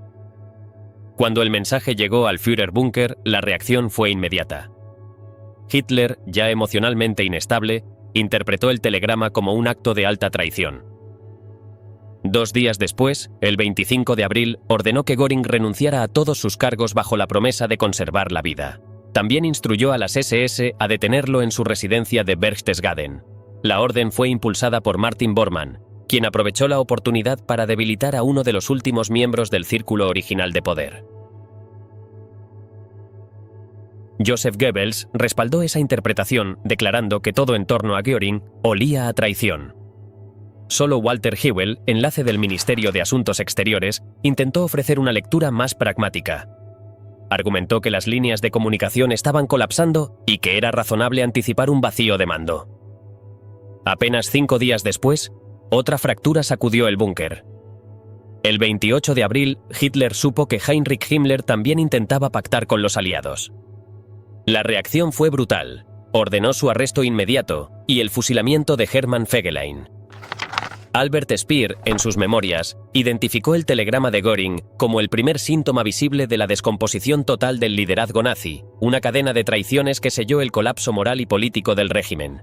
Cuando el mensaje llegó al Führerbunker, la reacción fue inmediata. Hitler, ya emocionalmente inestable, interpretó el telegrama como un acto de alta traición. 2 días después, el 25 de abril, ordenó que Göring renunciara a todos sus cargos bajo la promesa de conservar la vida. También instruyó a las SS a detenerlo en su residencia de Berchtesgaden. La orden fue impulsada por Martin Bormann, quien aprovechó la oportunidad para debilitar a uno de los últimos miembros del círculo original de poder. Joseph Goebbels respaldó esa interpretación, declarando que todo en torno a Göring olía a traición. Solo Walter Hewell, enlace del Ministerio de Asuntos Exteriores, intentó ofrecer una lectura más pragmática. Argumentó que las líneas de comunicación estaban colapsando y que era razonable anticipar un vacío de mando. Apenas 5 días después, otra fractura sacudió el búnker. El 28 de abril, Hitler supo que Heinrich Himmler también intentaba pactar con los aliados. La reacción fue brutal. Ordenó su arresto inmediato y el fusilamiento de Hermann Fegelein. Albert Speer, en sus memorias, identificó el telegrama de Göring como el primer síntoma visible de la descomposición total del liderazgo nazi, una cadena de traiciones que selló el colapso moral y político del régimen.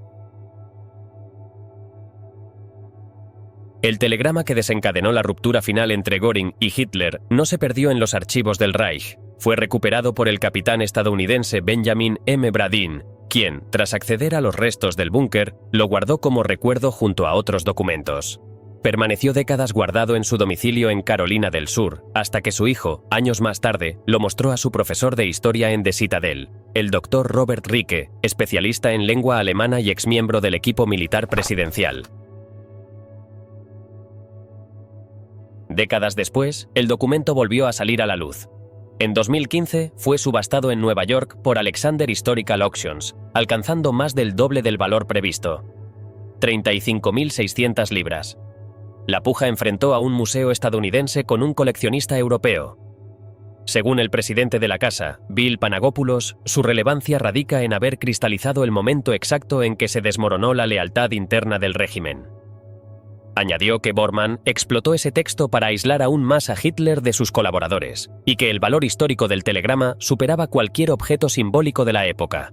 El telegrama que desencadenó la ruptura final entre Göring y Hitler no se perdió en los archivos del Reich. Fue recuperado por el capitán estadounidense Benjamin M. Bradin, quien, tras acceder a los restos del búnker, lo guardó como recuerdo junto a otros documentos. Permaneció décadas guardado en su domicilio en Carolina del Sur, hasta que su hijo, años más tarde, lo mostró a su profesor de historia en The Citadel, el doctor Robert Ricke, especialista en lengua alemana y exmiembro del equipo militar presidencial. Décadas después, el documento volvió a salir a la luz. En 2015 fue subastado en Nueva York por Alexander Historical Auctions, alcanzando más del doble del valor previsto. 35.600 libras. La puja enfrentó a un museo estadounidense con un coleccionista europeo. Según el presidente de la casa, Bill Panagopoulos, su relevancia radica en haber cristalizado el momento exacto en que se desmoronó la lealtad interna del régimen. Añadió que Bormann explotó ese texto para aislar aún más a Hitler de sus colaboradores, y que el valor histórico del telegrama superaba cualquier objeto simbólico de la época.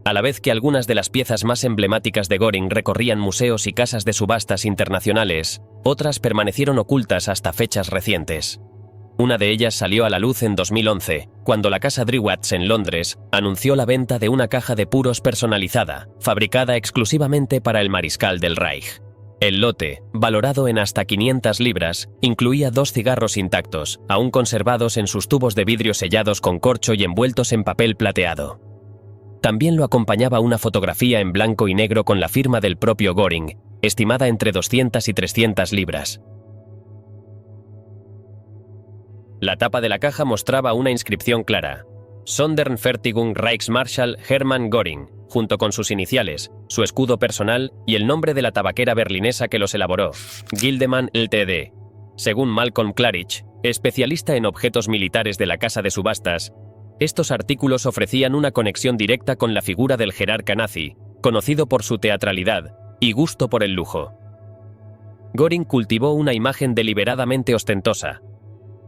A la vez que algunas de las piezas más emblemáticas de Göring recorrían museos y casas de subastas internacionales, otras permanecieron ocultas hasta fechas recientes. Una de ellas salió a la luz en 2011, cuando la casa Drewatts en Londres anunció la venta de una caja de puros personalizada, fabricada exclusivamente para el mariscal del Reich. El lote, valorado en hasta 500 libras, incluía 2 cigarros intactos, aún conservados en sus tubos de vidrio sellados con corcho y envueltos en papel plateado. También lo acompañaba una fotografía en blanco y negro con la firma del propio Göring, estimada entre 200 y 300 libras. La tapa de la caja mostraba una inscripción clara: Sonderfertigung Reichsmarschall Hermann Göring, junto con sus iniciales, su escudo personal y el nombre de la tabaquera berlinesa que los elaboró, Gildemann Ltd. Según Malcolm Clarich, especialista en objetos militares de la casa de subastas, estos artículos ofrecían una conexión directa con la figura del jerarca nazi, conocido por su teatralidad y gusto por el lujo. Göring cultivó una imagen deliberadamente ostentosa.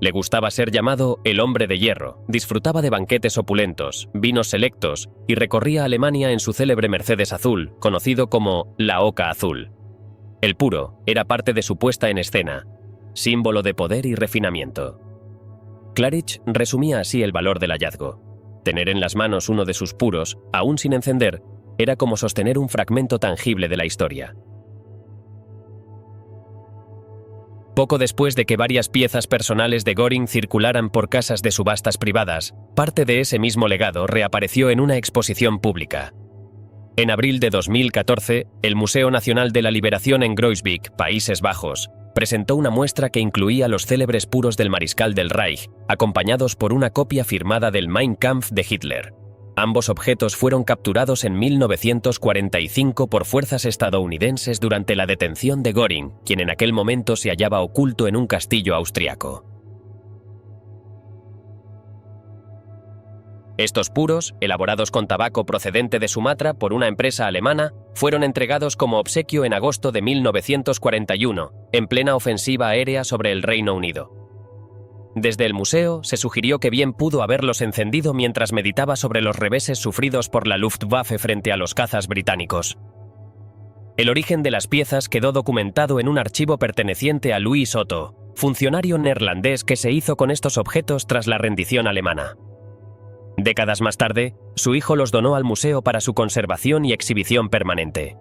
Le gustaba ser llamado el hombre de hierro, disfrutaba de banquetes opulentos, vinos selectos y recorría Alemania en su célebre Mercedes azul, conocido como la Oca Azul. El puro era parte de su puesta en escena, símbolo de poder y refinamiento. Clarich resumía así el valor del hallazgo. Tener en las manos uno de sus puros, aún sin encender, era como sostener un fragmento tangible de la historia. Poco después de que varias piezas personales de Göring circularan por casas de subastas privadas, parte de ese mismo legado reapareció en una exposición pública. En abril de 2014, el Museo Nacional de la Liberación en Groesbeek, Países Bajos, presentó una muestra que incluía los célebres puros del mariscal del Reich, acompañados por una copia firmada del Mein Kampf de Hitler. Ambos objetos fueron capturados en 1945 por fuerzas estadounidenses durante la detención de Göring, quien en aquel momento se hallaba oculto en un castillo austriaco. Estos puros, elaborados con tabaco procedente de Sumatra por una empresa alemana, fueron entregados como obsequio en agosto de 1941, en plena ofensiva aérea sobre el Reino Unido. Desde el museo se sugirió que bien pudo haberlos encendido mientras meditaba sobre los reveses sufridos por la Luftwaffe frente a los cazas británicos. El origen de las piezas quedó documentado en un archivo perteneciente a Louis Otto, funcionario neerlandés que se hizo con estos objetos tras la rendición alemana. Décadas más tarde, su hijo los donó al museo para su conservación y exhibición permanente.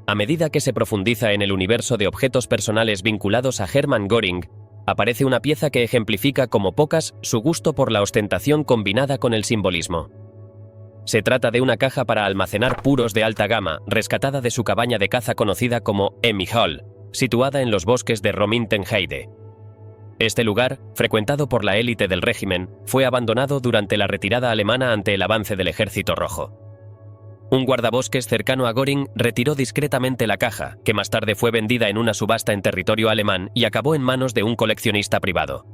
A medida que se profundiza en el universo de objetos personales vinculados a Hermann Göring, aparece una pieza que ejemplifica como pocas su gusto por la ostentación combinada con el simbolismo. Se trata de una caja para almacenar puros de alta gama, rescatada de su cabaña de caza conocida como Emmy Hall, situada en los bosques de Romintenheide. Este lugar, frecuentado por la élite del régimen, fue abandonado durante la retirada alemana ante el avance del Ejército Rojo. Un guardabosques cercano a Göring retiró discretamente la caja, que más tarde fue vendida en una subasta en territorio alemán y acabó en manos de un coleccionista privado.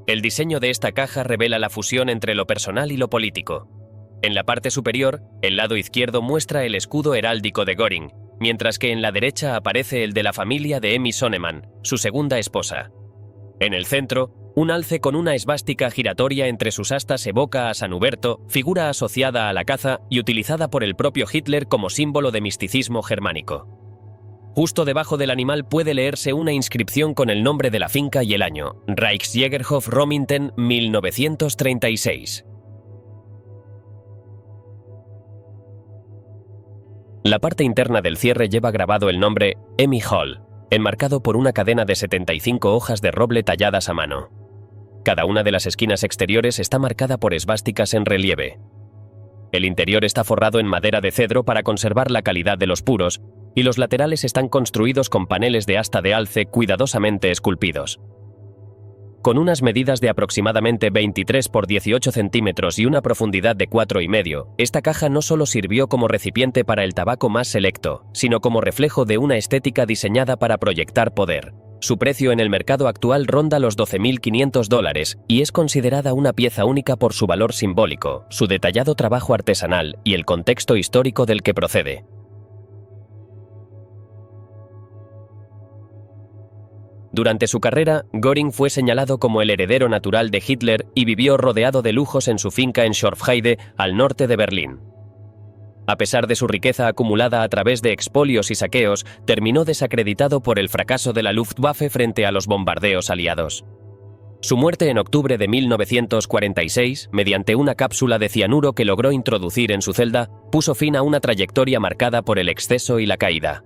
El diseño de esta caja revela la fusión entre lo personal y lo político. En la parte superior, el lado izquierdo muestra el escudo heráldico de Göring, mientras que en la derecha aparece el de la familia de Emmy Sonnemann, su segunda esposa. En el centro, un alce con una esvástica giratoria entre sus astas evoca a San Huberto, figura asociada a la caza y utilizada por el propio Hitler como símbolo de misticismo germánico. Justo debajo del animal puede leerse una inscripción con el nombre de la finca y el año, Reichsjägerhof Rominten 1936. La parte interna del cierre lleva grabado el nombre Emmy Hall, enmarcado por una cadena de 75 hojas de roble talladas a mano. Cada una de las esquinas exteriores está marcada por esvásticas en relieve. El interior está forrado en madera de cedro para conservar la calidad de los puros, y los laterales están construidos con paneles de asta de alce cuidadosamente esculpidos. Con unas medidas de aproximadamente 23 por 18 centímetros y una profundidad de 4,5, esta caja no solo sirvió como recipiente para el tabaco más selecto, sino como reflejo de una estética diseñada para proyectar poder. Su precio en el mercado actual ronda los $12.500 y es considerada una pieza única por su valor simbólico, su detallado trabajo artesanal y el contexto histórico del que procede. Durante su carrera, Göring fue señalado como el heredero natural de Hitler y vivió rodeado de lujos en su finca en Schorfheide, al norte de Berlín. A pesar de su riqueza acumulada a través de expolios y saqueos, terminó desacreditado por el fracaso de la Luftwaffe frente a los bombardeos aliados. Su muerte en octubre de 1946, mediante una cápsula de cianuro que logró introducir en su celda, puso fin a una trayectoria marcada por el exceso y la caída.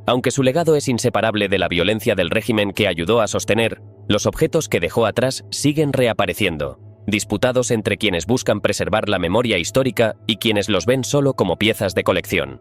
Aunque su legado es inseparable de la violencia del régimen que ayudó a sostener, los objetos que dejó atrás siguen reapareciendo, disputados entre quienes buscan preservar la memoria histórica y quienes los ven solo como piezas de colección.